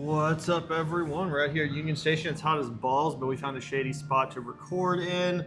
What's up, everyone? We're out here at Union Station. It's hot as balls, but we found a shady spot to record in.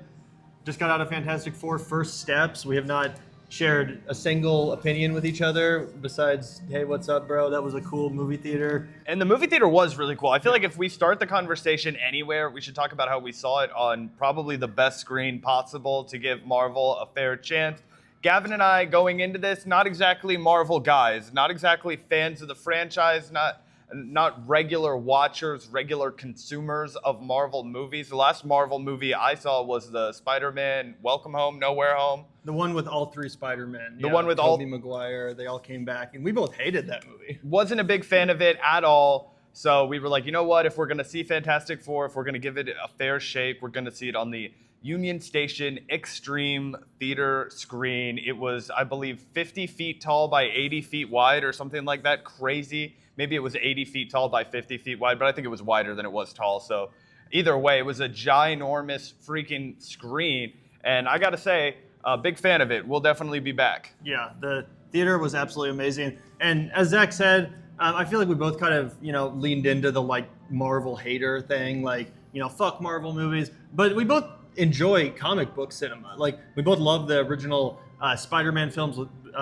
Just got out of Fantastic Four First Steps. We have not shared a single opinion with each other besides, hey, what's up, bro? That was a cool movie theater. And the movie theater was really cool. I feel like if we start the conversation anywhere, we should talk about how we saw it on probably the best screen possible to give Marvel a fair chance. Gavin and I, going into this, not exactly Marvel guys, not exactly fans of the franchise, not regular watchers, regular consumers of Marvel movies. The last Marvel movie I saw was the Spider-Man Welcome Home, Nowhere Home. The one with all three Spider-Men. The one with Tobey Maguire. They all came back, and we both hated that movie. Wasn't a big fan of it at all. So we were like, you know what? If we're going to see Fantastic Four, if we're going to give it a fair shake, we're going to see it on the Union Station Extreme Theater screen. It was, I believe, 50 feet tall by 80 feet wide or something like that. Crazy. Maybe it was 80 feet tall by 50 feet wide, but I think it was wider than it was tall. So either way, it was a ginormous freaking screen. And I got to say, a big fan of it. We'll definitely be back. Yeah, the theater was absolutely amazing. And as Zach said, I feel like we both kind of, leaned into the like Marvel hater thing, like, fuck Marvel movies. But we both enjoy comic book cinema. Like, we both love the original Spider-Man films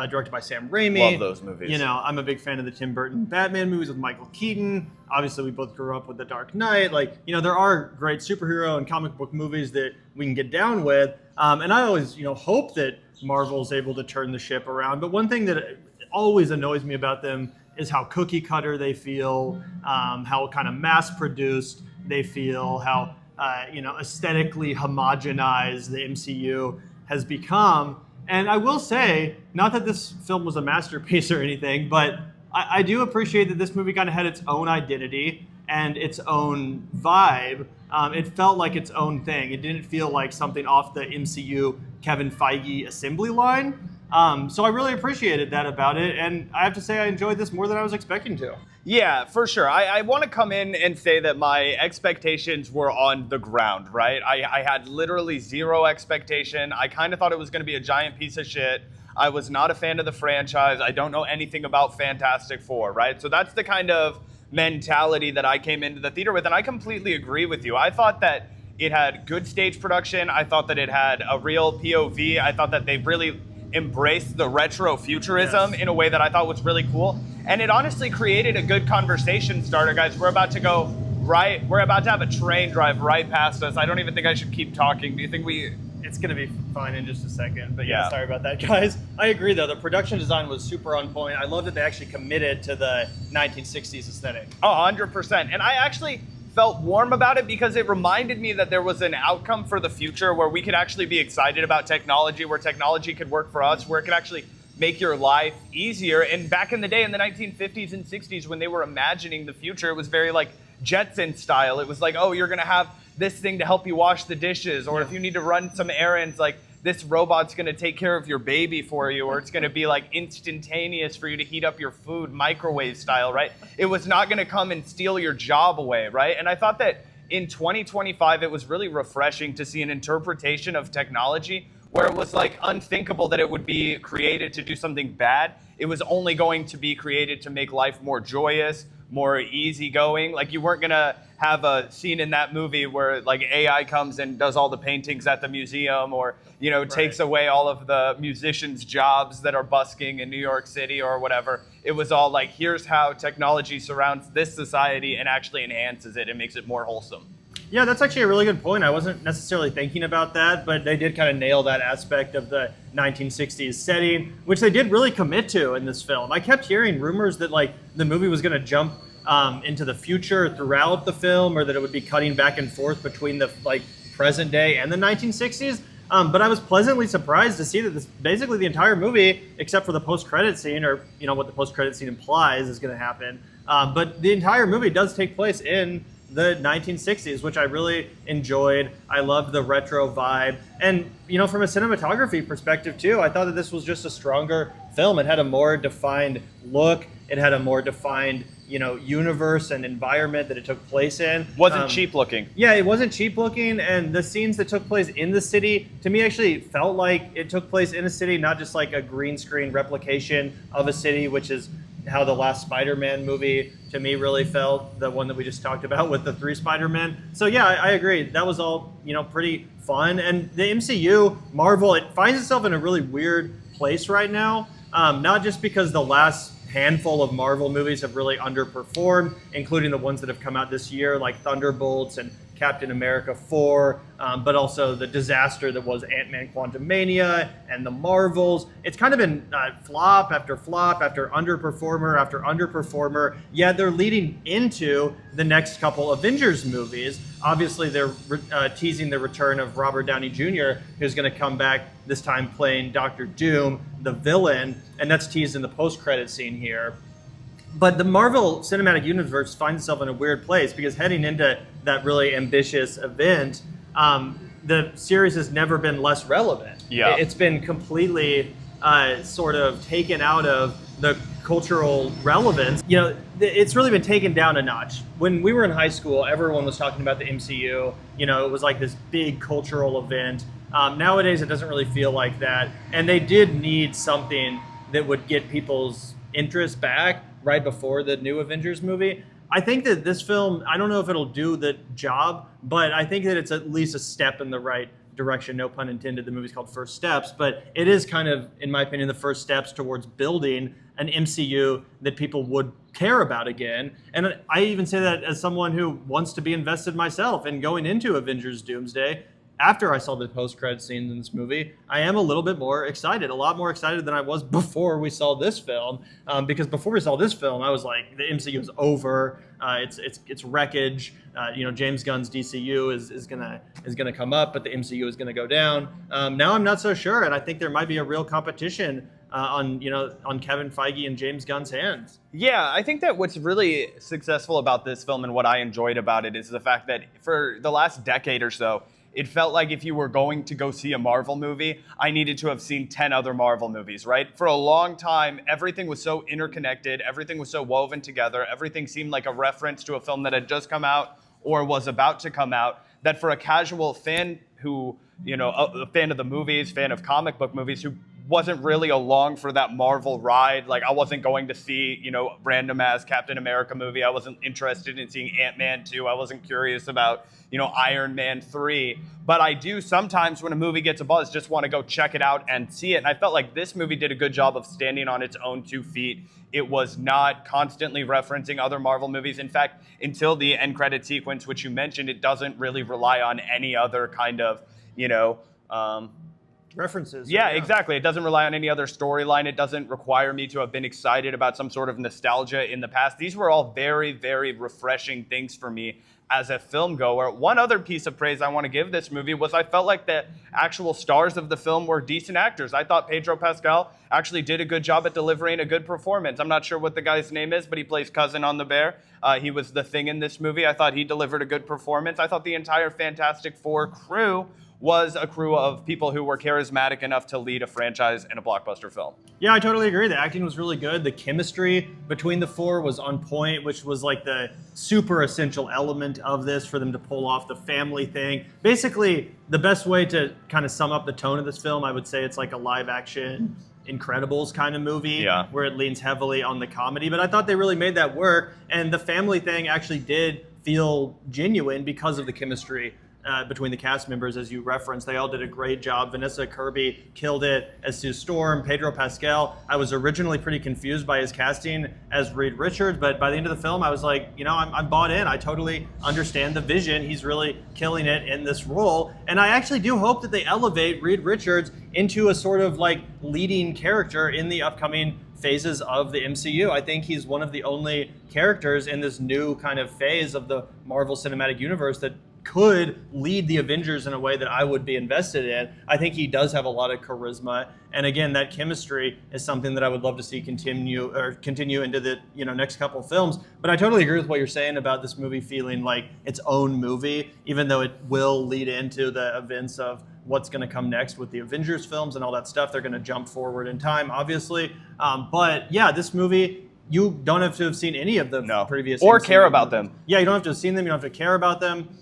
directed by Sam Raimi. Love those movies. I'm a big fan of the Tim Burton Batman movies with Michael Keaton. Obviously, we both grew up with The Dark Knight. Like, there are great superhero and comic book movies that we can get down with. And I always, hope that Marvel's able to turn the ship around. But one thing that always annoys me about them is how cookie cutter they feel, how kind of mass produced they feel, how aesthetically homogenized the MCU has become. And I will say, not that this film was a masterpiece or anything, but I do appreciate that this movie kind of had its own identity and its own vibe. It felt like its own thing. It didn't feel like something off the MCU Kevin Feige assembly line. So I really appreciated that about it, and I have to say I enjoyed this more than I was expecting to. Yeah, for sure. I want to come in and say that my expectations were on the ground, right? I had literally zero expectation. I kind of thought it was going to be a giant piece of shit. I was not a fan of the franchise. I don't know anything about Fantastic Four, right? So that's the kind of mentality that I came into the theater with, and I completely agree with you. I thought that it had good stage production. I thought that it had a real POV. I thought that they really embraced the retro futurism in a way that I thought was really cool. And it honestly created a good conversation starter, guys. We're about to have a train drive right past us. I don't even think I should keep talking. Do you think It's going to be fine in just a second. But Yeah. Sorry about that, guys. I agree, though. The production design was super on point. I love that they actually committed to the 1960s aesthetic. 100%. And I actually felt warm about it because it reminded me that there was an outcome for the future where we could actually be excited about technology, where technology could work for us, where it could actually make your life easier. And back in the day, in the 1950s and 60s, when they were imagining the future, it was very like Jetson style. It was like, oh, you're going to have this thing to help you wash the dishes, or if you need to run some errands, like this robot's going to take care of your baby for you, or it's going to be like instantaneous for you to heat up your food, microwave style, right? It was not going to come and steal your job away, right? And I thought that in 2025, it was really refreshing to see an interpretation of technology where it was like unthinkable that it would be created to do something bad. It was only going to be created to make life more joyous, more easygoing. Like, you weren't gonna have a scene in that movie where like AI comes and does all the paintings at the museum, or takes away all of the musicians' jobs that are busking in New York City or whatever. It was all like, here's how technology surrounds this society and actually enhances it and makes it more wholesome. Yeah, that's actually a really good point. I wasn't necessarily thinking about that, but they did kind of nail that aspect of the 1960s setting, which they did really commit to in this film. I kept hearing rumors that like the movie was going to jump into the future throughout the film, or that it would be cutting back and forth between the like present day and the 1960s. But I was pleasantly surprised to see that this basically the entire movie, except for the post-credit scene, or what the post-credit scene implies is going to happen. But the entire movie does take place in the 1960s, which I really enjoyed. I loved the retro vibe. And, from a cinematography perspective too, I thought that this was just a stronger film. It had a more defined look. It had a more defined, universe and environment that it took place in. Wasn't cheap looking. Yeah, it wasn't cheap looking. And the scenes that took place in the city, to me, actually felt like it took place in a city, not just like a green screen replication of a city, which is how the last Spider-Man movie to me really felt, the one that we just talked about with the 3 Spider-Men. So yeah, I agree. That was all, pretty fun. And the MCU, Marvel, it finds itself in a really weird place right now. Not just because the last handful of Marvel movies have really underperformed, including the ones that have come out this year, like Thunderbolts and Captain America 4, but also the disaster that was Ant-Man Quantumania and the Marvels. It's kind of been flop after underperformer after underperformer, yet they're leading into the next couple Avengers movies. Obviously, they're teasing the return of Robert Downey Jr., who's going to come back, this time playing Doctor Doom, the villain, and that's teased in the post-credit scene here. But the Marvel Cinematic Universe finds itself in a weird place because heading into that really ambitious event, the series has never been less relevant. Yeah. It's been completely sort of taken out of the cultural relevance. It's really been taken down a notch. When we were in high school, everyone was talking about the MCU. It was like this big cultural event. Nowadays, it doesn't really feel like that. And they did need something that would get people's interest back right before the new Avengers movie. I think that this film, I don't know if it'll do the job, but I think that it's at least a step in the right direction, no pun intended. The movie's called First Steps, but it is kind of, in my opinion, the first steps towards building an MCU that people would care about again. And I even say that as someone who wants to be invested myself in going into Avengers Doomsday. After I saw the post-credit scenes in this movie, I am a little bit more excited, a lot more excited than I was before we saw this film. Because before we saw this film, I was like, the MCU is over. It's wreckage. James Gunn's DCU is gonna come up, but the MCU is gonna go down. Now I'm not so sure, and I think there might be a real competition on Kevin Feige and James Gunn's hands. Yeah, I think that what's really successful about this film and what I enjoyed about it is the fact that for the last decade or so, it felt like if you were going to go see a Marvel movie, I needed to have seen 10 other Marvel movies, right? For a long time, everything was so interconnected, everything was so woven together, everything seemed like a reference to a film that had just come out or was about to come out, that for a casual fan who, a fan of the movies, fan of comic book movies, who wasn't really along for that Marvel ride. Like, I wasn't going to see, random ass Captain America movie. I wasn't interested in seeing Ant-Man 2. I wasn't curious about, Iron Man 3. But I do sometimes, when a movie gets a buzz, just want to go check it out and see it. And I felt like this movie did a good job of standing on its own 2 feet. It was not constantly referencing other Marvel movies. In fact, until the end credit sequence, which you mentioned, it doesn't really rely on any other kind of, references. Yeah, exactly. It doesn't rely on any other storyline. It doesn't require me to have been excited about some sort of nostalgia in the past. These were all very, very refreshing things for me as a film goer. One other piece of praise I want to give this movie was I felt like the actual stars of the film were decent actors. I thought Pedro Pascal actually did a good job at delivering a good performance. I'm not sure what the guy's name is, but he plays Cousin on the Bear. He was the Thing in this movie. I thought he delivered a good performance. I thought the entire Fantastic Four crew was a crew of people who were charismatic enough to lead a franchise in a blockbuster film. Yeah, I totally agree. The acting was really good. The chemistry between the four was on point, which was like the super essential element of this for them to pull off the family thing. Basically, the best way to kind of sum up the tone of this film, I would say it's like a live action Incredibles kind of movie, where it leans heavily on the comedy. But I thought they really made that work. And the family thing actually did feel genuine because of the chemistry between the cast members, as you referenced. They all did a great job. Vanessa, Kirby killed it as Sue Storm. Pedro Pascal, I was originally pretty confused by his casting as Reed Richards, but by the end of the film, I was like, I'm bought in. I totally understand the vision. He's really killing it in this role. And I actually do hope that they elevate Reed Richards into a sort of like leading character in the upcoming phases of the MCU. I think he's one of the only characters in this new kind of phase of the Marvel Cinematic Universe that could lead the Avengers in a way that I would be invested in. I think he does have a lot of charisma, and again, that chemistry is something that I would love to see continue into the next couple films. But I totally agree with what you're saying about this movie feeling like its own movie, even though it will lead into the events of what's going to come next with the Avengers films and all that stuff. They're going to jump forward in time, obviously. But yeah, this movie, you don't have to have seen any of the previous or MCU care about movies. them. Yeah, you don't have to have seen them. You don't have to care about them.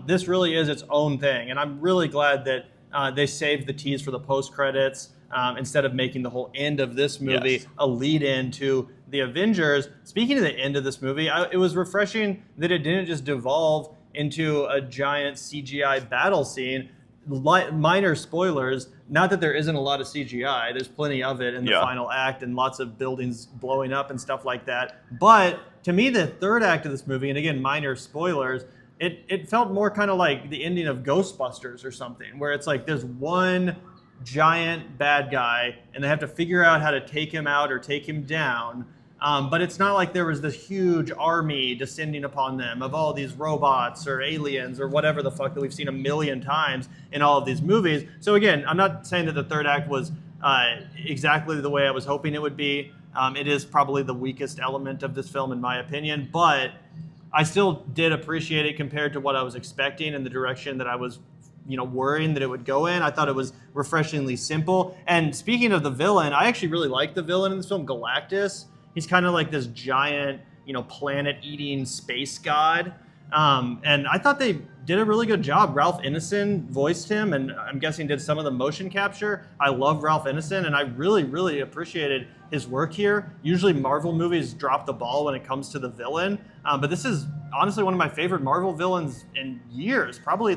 This really is its own thing, and I'm really glad that they saved the tease for the post credits instead of making the whole end of this movie a lead in to the Avengers, speaking of the end of this movie, it was refreshing that it didn't just devolve into a giant CGI battle scene. Minor spoilers, not that there isn't a lot of CGI, there's plenty of it in the final act and lots of buildings blowing up and stuff like that. But to me, the third act of this movie, and again, minor spoilers, it felt more kind of like the ending of Ghostbusters or something, where it's like there's one giant bad guy and they have to figure out how to take him out or take him down. But it's not like there was this huge army descending upon them of all these robots or aliens or whatever the fuck that we've seen a million times in all of these movies. So again, I'm not saying that the third act was exactly the way I was hoping it would be. It is probably the weakest element of this film in my opinion, but I still did appreciate it compared to what I was expecting and the direction that I was worrying that it would go in. I thought it was refreshingly simple. And speaking of the villain, I actually really like the villain in this film, Galactus. He's kind of like this giant, planet-eating space god. And I thought they did a really good job. Ralph Ineson voiced him, and I'm guessing did some of the motion capture. I love Ralph Ineson, and I really, really appreciated his work here. Usually Marvel movies drop the ball when it comes to the villain, but this is honestly one of my favorite Marvel villains in years. Probably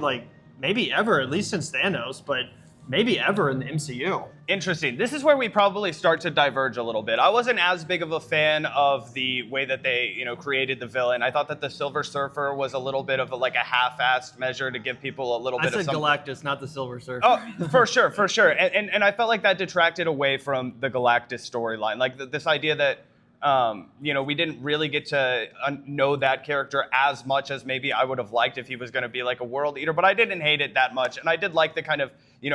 maybe ever, at least since Thanos, but maybe ever in the MCU. Interesting. This is where we probably start to diverge a little bit. I wasn't as big of a fan of the way that they, created the villain. I thought that the Silver Surfer was a little bit of a half-assed measure to give people a little bit of something. I said Galactus, not the Silver Surfer. Oh, for sure. And I felt like that detracted away from the Galactus storyline. This idea that we didn't really get to know that character as much as maybe I would have liked if he was going to be a world eater, but I didn't hate it that much. And I did like the kind of,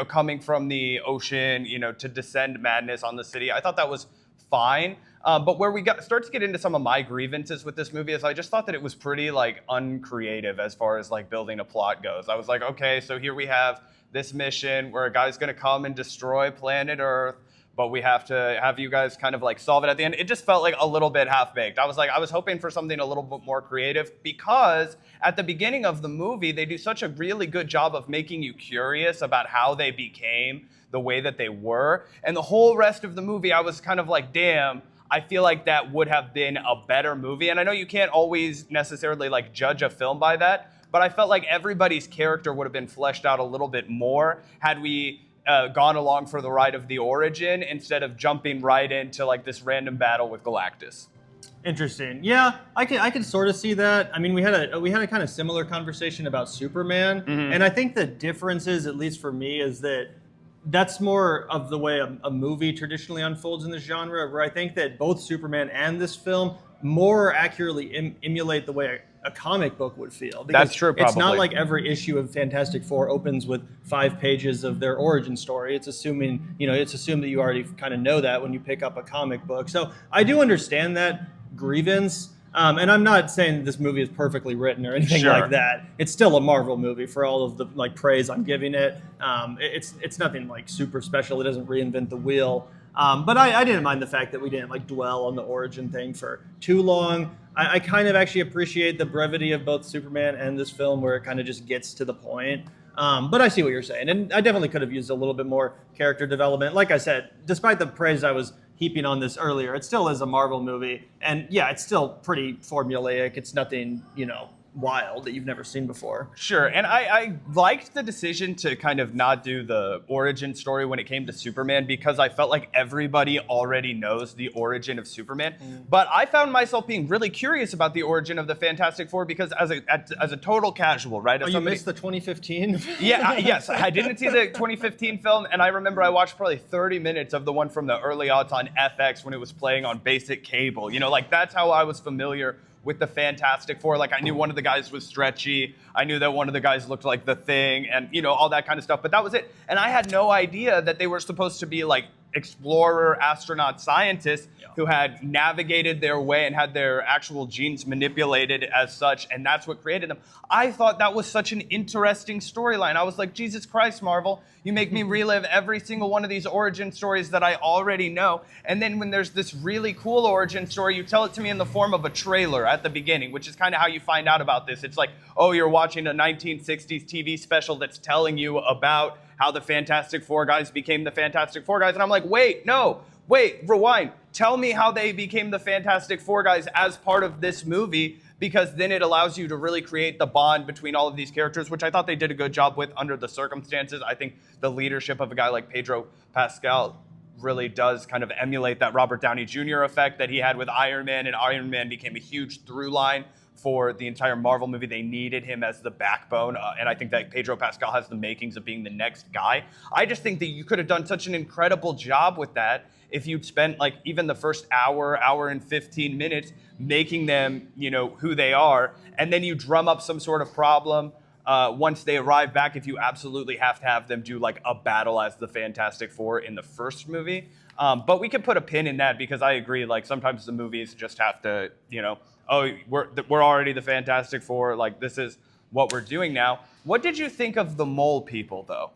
coming from the ocean, to descend madness on the city. I thought that was fine. But where we start to get into some of my grievances with this movie is I just thought that it was pretty uncreative as far as building a plot goes. I was like, okay, so here we have this mission where a guy's going to come and destroy planet Earth, but we have to have you guys kind of solve it at the end. It just felt a little bit half-baked. I was hoping for something a little bit more creative because at the beginning of the movie, they do such a really good job of making you curious about how they became the way that they were. And the whole rest of the movie, I was kind of damn, I feel like that would have been a better movie. And I know you can't always necessarily judge a film by that, but I felt like everybody's character would have been fleshed out a little bit more had we gone along for the ride of the origin instead of jumping right into this random battle with Galactus. Interesting. Yeah, I can sort of see that. I mean, we had a kind of similar conversation about Superman, and I think the difference is, at least for me, is that that's more of the way a movie traditionally unfolds in this genre, where I think that both Superman and this film more accurately emulate the way a comic book would feel. That's true, probably. It's not like every issue of Fantastic Four opens with 5 pages of their origin story. It's assuming, it's assumed that you already kind of know that when you pick up a comic book. So I do understand that grievance. And I'm not saying this movie is perfectly written or anything like that. It's still a Marvel movie for all of the praise I'm giving it. It's nothing super special. It doesn't reinvent the wheel. But I didn't mind the fact that we didn't dwell on the origin thing for too long. I kind of actually appreciate the brevity of both Superman and this film, where it kind of just gets to the point. But I see what you're saying, and I definitely could have used a little bit more character development. Like I said, despite the praise I was heaping on this earlier, it still is a Marvel movie, and yeah, it's still pretty formulaic. It's nothing, wild that you've never seen before. Sure, and I liked the decision to kind of not do the origin story when it came to Superman, because I felt like everybody already knows the origin of Superman. But I found myself being really curious about the origin of the Fantastic Four, because as a total casual, right? You missed the 2015? Yes, I didn't see the 2015 film, and I remember I watched probably 30 minutes of the one from the early aughts on FX when it was playing on basic cable. That's how I was familiar with the Fantastic Four. I knew one of the guys was Stretchy. I knew that one of the guys looked like the Thing, and all that kind of stuff. But that was it. And I had no idea that they were supposed to be explorer, astronaut, scientists who had navigated their way and had their actual genes manipulated as such, and that's what created them. I thought that was such an interesting storyline. I was like, Jesus Christ, Marvel, you make me relive every single one of these origin stories that I already know, and then when there's this really cool origin story, you tell it to me in the form of a trailer at the beginning, which is kind of how you find out about this. It's like, oh, you're watching a 1960s TV special that's telling you about how the Fantastic Four guys became the Fantastic Four guys. And I'm like, wait, rewind. tell me how they became the Fantastic Four guys as part of this movie, because then it allows you to really create the bond between all of these characters, which I thought they did a good job with under the circumstances. I think the leadership of a guy like Pedro Pascal really does kind of emulate that Robert Downey Jr. effect that he had with Iron Man, and Iron Man became a huge through line for the entire Marvel movie. They needed him as the backbone, and I think that Pedro Pascal has the makings of being the next guy. I just think that you could have done such an incredible job with that if you'd spent like even the first hour and 15 minutes making them, you know, who they are, and then you drum up some sort of problem once they arrive back, if you absolutely have to have them do like a battle as the Fantastic Four in the first movie. But we could put a pin in that, because I agree, like sometimes the movies just have to, you know, oh, we're already the Fantastic Four, like this is what we're doing now. What did you think of the mole people, though?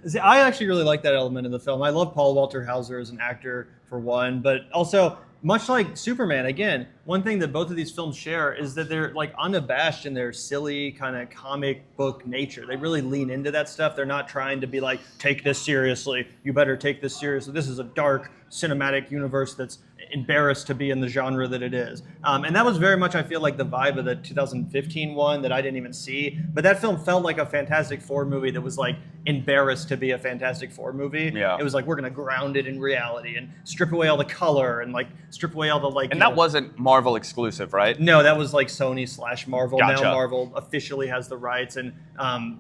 See, I actually really like that element in the film. I love Paul Walter Hauser as an actor, for one, but also, much like Superman, again, one thing that both of these films share is that they're like unabashed in their silly kind of comic book nature. They really lean into that stuff. They're not trying to be like, take this seriously. You better take this seriously. This is a dark cinematic universe that's embarrassed to be in the genre that it is. And that was very much, I feel like, the vibe of the 2015 one that I didn't even see. But that film felt like a Fantastic Four movie that was like embarrassed to be a Fantastic Four movie. Yeah. It was like, we're going to ground it in reality and strip away all the color and like strip away all the like. And that wasn't Marvel exclusive, right? No, that was like Sony/Marvel. Gotcha. Now Marvel officially has the rights. And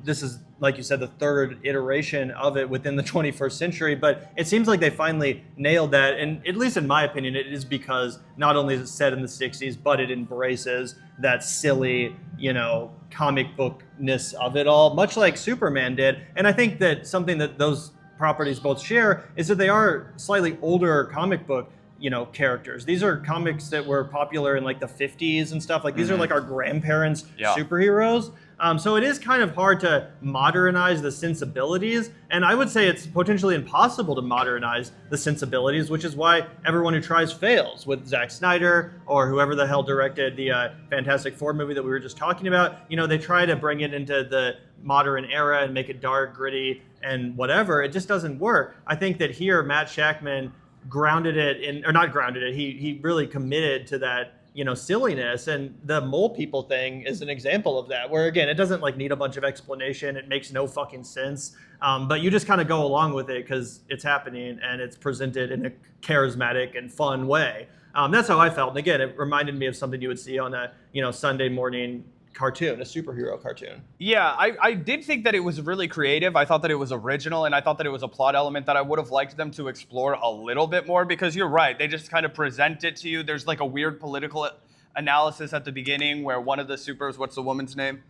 this is, like you said, the third iteration of it within the 21st century. But it seems like they finally nailed that. And at least in my opinion, it is because not only is it set in the 60s, but it embraces that silly, you know, comic bookness of it all, much like Superman did. And I think that something that those properties both share is that they are slightly older comic book, you know, characters. These are comics that were popular in like the 50s and stuff. Like these are like our grandparents' superheroes. So it is kind of hard to modernize the sensibilities, and I would say it's potentially impossible to modernize the sensibilities, which is why everyone who tries fails, with Zack Snyder or whoever the hell directed the Fantastic Four movie that we were just talking about. You know, they try to bring it into the modern era and make it dark, gritty, and whatever. It just doesn't work. I think that here, Matt Shakman grounded it in, or not grounded it, he really committed to that, you know, silliness, and the mole people thing is an example of that, where again, it doesn't like need a bunch of explanation. It makes no fucking sense, but you just kind of go along with it because it's happening and it's presented in a charismatic and fun way. That's how I felt. And again, it reminded me of something you would see on a, you know, Sunday morning cartoon, a superhero cartoon. Yeah, I did think that it was really creative. I thought that it was original, and I thought that it was a plot element that I would have liked them to explore a little bit more, because you're right, they just kind of present it to you. There's like a weird political analysis at the beginning where one of the supers, what's the woman's name?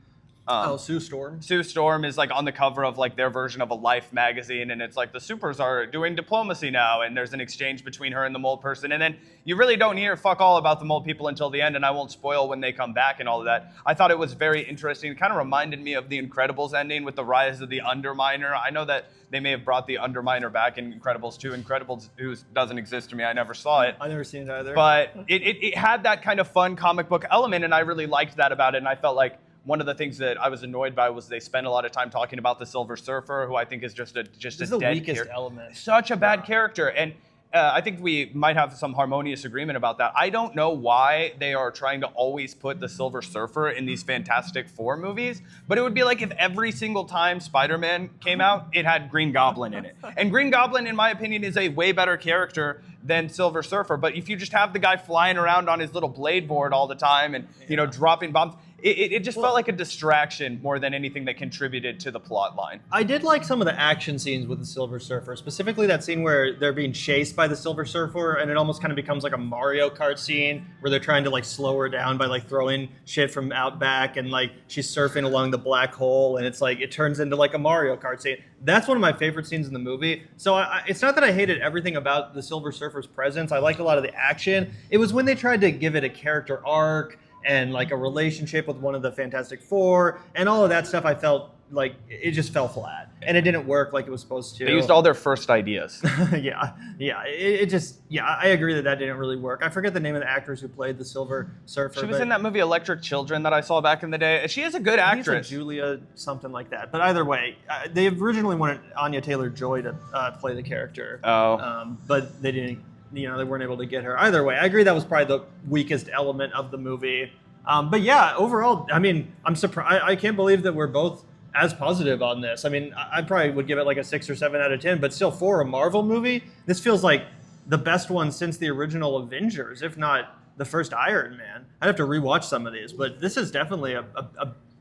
Sue Storm. Sue Storm is like on the cover of like their version of a Life magazine, and it's like the supers are doing diplomacy now, and there's an exchange between her and the mole person, and then you really don't hear fuck all about the mole people until the end, and I won't spoil when they come back and all of that. I thought it was very interesting. It kind of reminded me of the Incredibles ending with the rise of the Underminer. I know that they may have brought the Underminer back in Incredibles 2. Incredibles 2 doesn't exist to me. I never saw it. I've never seen it either. But it had that kind of fun comic book element, and I really liked that about it, and I felt like one of the things that I was annoyed by was they spent a lot of time talking about the Silver Surfer, who I think is just a the dead weakest character. element. Such a bad character, and I think we might have some harmonious agreement about that. I don't know why they are trying to always put the Silver Surfer in these Fantastic Four movies, but it would be like if every single time Spider-Man came out, it had Green Goblin in it. And Green Goblin, in my opinion, is a way better character than Silver Surfer. But if you just have the guy flying around on his little blade board all the time and, you know, dropping bombs, it just felt like a distraction more than anything that contributed to the plot line. I did like some of the action scenes with the Silver Surfer, specifically that scene where they're being chased by the Silver Surfer, and it almost kind of becomes like a Mario Kart scene where they're trying to like slow her down by like throwing shit from out back, and like she's surfing along the black hole, and it's like it turns into like a Mario Kart scene. That's one of my favorite scenes in the movie. So it's not that I hated everything about the Silver Surfer's presence. I liked a lot of the action. It was when they tried to give it a character arc and like a relationship with one of the Fantastic Four and all of that stuff, I felt like it just fell flat and it didn't work like it was supposed to. They used all their first ideas. Yeah. I agree that didn't really work. I forget the name of the actress who played the Silver Surfer. She was in that movie Electric Children that I saw back in the day. She is a good actress. Like Julia, something like that. But either way, they originally wanted Anya Taylor-Joy to play the character. Oh. But they didn't they weren't able to get her. Either way, I agree that was probably the weakest element of the movie. But yeah, overall, I mean, I'm surprised. I can't believe that we're both as positive on this. I mean, I probably would give it like a 6 or 7 out of 10, but still, for a Marvel movie, this feels like the best one since the original Avengers, if not the first Iron Man. I'd have to rewatch some of these, but this is definitely a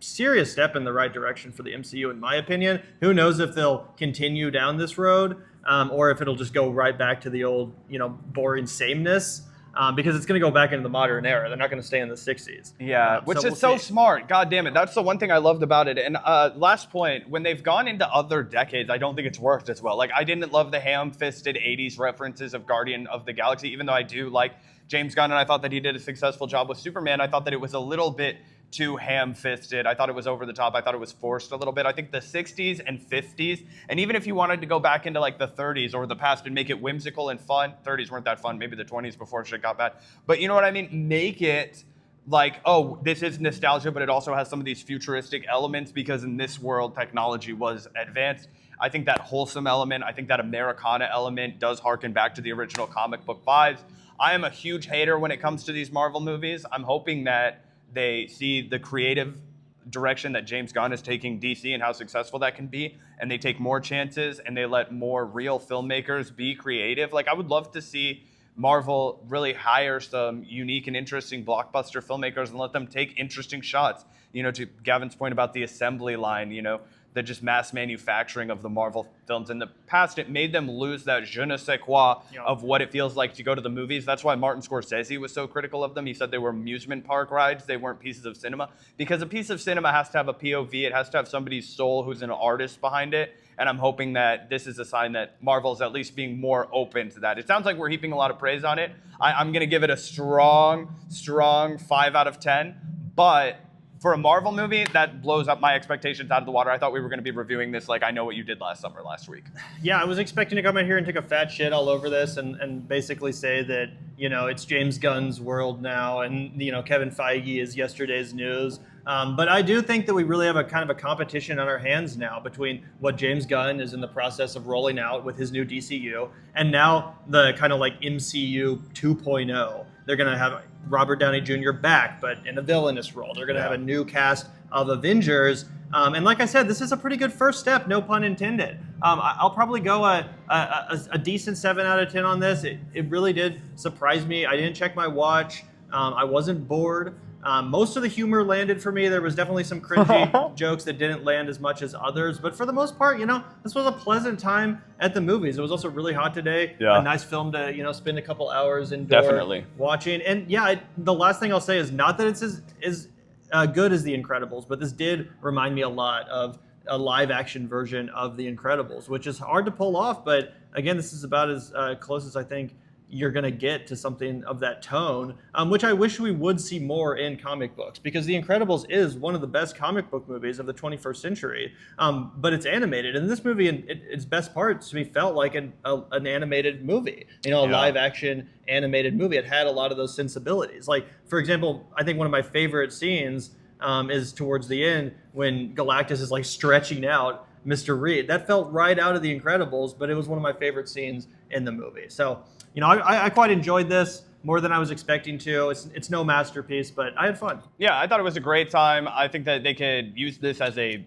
serious step in the right direction for the MCU, in my opinion. Who knows if they'll continue down this road, or if it'll just go right back to the old, boring sameness. Because it's going to go back into the modern era. They're not going to stay in the 60s. Yeah, which is so smart. God damn it. That's the one thing I loved about it. And last point, when they've gone into other decades, I don't think it's worked as well. Like, I didn't love the ham-fisted 80s references of Guardian of the Galaxy, even though I do like James Gunn, and I thought that he did a successful job with Superman. I thought that it was a little bit too ham-fisted. I thought it was over the top. I thought it was forced a little bit. I think the 60s and 50s, and even if you wanted to go back into like the 30s or the past and make it whimsical and fun, 30s weren't that fun, maybe the 20s before shit got bad. But you know what I mean? Make it like, oh, this is nostalgia, but it also has some of these futuristic elements because in this world, technology was advanced. I think that wholesome element, I think that Americana element does harken back to the original comic book vibes. I am a huge hater when it comes to these Marvel movies. I'm hoping that they see the creative direction that James Gunn is taking DC and how successful that can be, and they take more chances and they let more real filmmakers be creative. Like, I would love to see Marvel really hire some unique and interesting blockbuster filmmakers and let them take interesting shots. To Gavin's point about the assembly line, the just mass manufacturing of the Marvel films. In the past, it made them lose that je ne sais quoi of what it feels like to go to the movies. That's why Martin Scorsese was so critical of them. He said they were amusement park rides. They weren't pieces of cinema. Because a piece of cinema has to have a POV. It has to have somebody's soul who's an artist behind it. And I'm hoping that this is a sign that Marvel's at least being more open to that. It sounds like we're heaping a lot of praise on it. I'm going to give it a strong 5 out of 10. But for a Marvel movie, that blows up my expectations out of the water. I thought we were going to be reviewing this like I Know What You Did Last Summer last week. Yeah, I was expecting to come in here and take a fat shit all over this and basically say that, it's James Gunn's world now and, Kevin Feige is yesterday's news. But I do think that we really have a kind of a competition on our hands now between what James Gunn is in the process of rolling out with his new DCU and now the kind of like MCU 2.0. They're going to have Robert Downey Jr. back, but in a villainous role. They're going to have a new cast of Avengers. And like I said, this is a pretty good first step, no pun intended. I'll probably go a decent 7 out of 10 on this. It really did surprise me. I didn't check my watch. I wasn't bored. Most of the humor landed for me. There was definitely some cringy jokes that didn't land as much as others. But for the most part, this was a pleasant time at the movies. It was also really hot today. Yeah. A nice film to, spend a couple hours indoor watching. And yeah, the last thing I'll say is not that it's as good as The Incredibles, but this did remind me a lot of a live action version of The Incredibles, which is hard to pull off. But again, this is about as close as I think you're going to get to something of that tone, which I wish we would see more in comic books, because The Incredibles is one of the best comic book movies of the 21st century, but it's animated. And this movie, in its best parts, to me, felt like an animated movie, a live action animated movie. It had a lot of those sensibilities. Like, for example, I think one of my favorite scenes is towards the end when Galactus is like stretching out Mr. Reed. That felt right out of The Incredibles, but it was one of my favorite scenes in the movie. So, I quite enjoyed this more than I was expecting to. It's no masterpiece, but I had fun. Yeah, I thought it was a great time. I think that they could use this as a,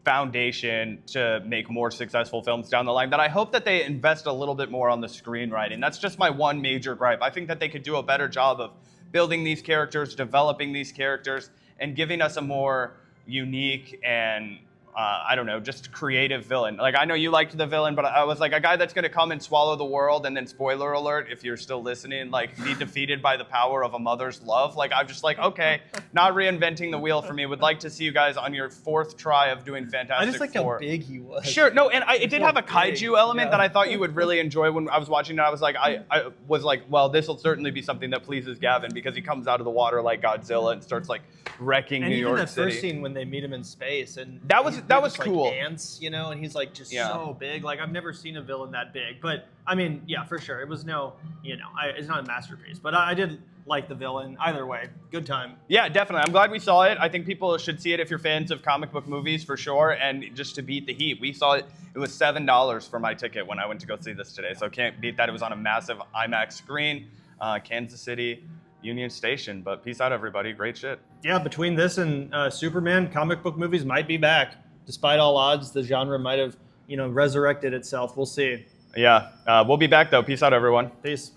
foundation to make more successful films down the line. That I hope that they invest a little bit more on the screenwriting. That's just my one major gripe. I think that they could do a better job of building these characters, developing these characters, and giving us a more unique and just creative villain. Like, I know you liked the villain, but I was like, a guy that's going to come and swallow the world, and then, spoiler alert, if you're still listening, like, be defeated by the power of a mother's love. Like, I'm just like, okay, not reinventing the wheel for me. Would like to see you guys on your 4th try of doing Fantastic Four. I just like how big he was. Sure, no, and it did have a kaiju element that I thought you would really enjoy when I was watching it. I was like, I was like, well, this will certainly be something that pleases Gavin, because he comes out of the water like Godzilla and starts, like, wrecking New York City. And even that first scene when they meet him in space. And that was that was just, like, cool. ants, you know, and he's like just Yeah. so big. Like I've never seen a villain that big. But I mean, yeah, for sure, it was no, you know, it's not a masterpiece. But I did like the villain. Either way, good time. Yeah, definitely. I'm glad we saw it. I think people should see it if you're fans of comic book movies for sure. And just to beat the heat, we saw it. It was $7 for my ticket when I went to go see this today. So can't beat that. It was on a massive IMAX screen, Kansas City, Union Station. But peace out, everybody. Great shit. Yeah, between this and Superman, comic book movies might be back. Despite all odds, the genre might have, you know, resurrected itself. We'll see. Yeah, we'll be back though. Peace out, everyone. Peace.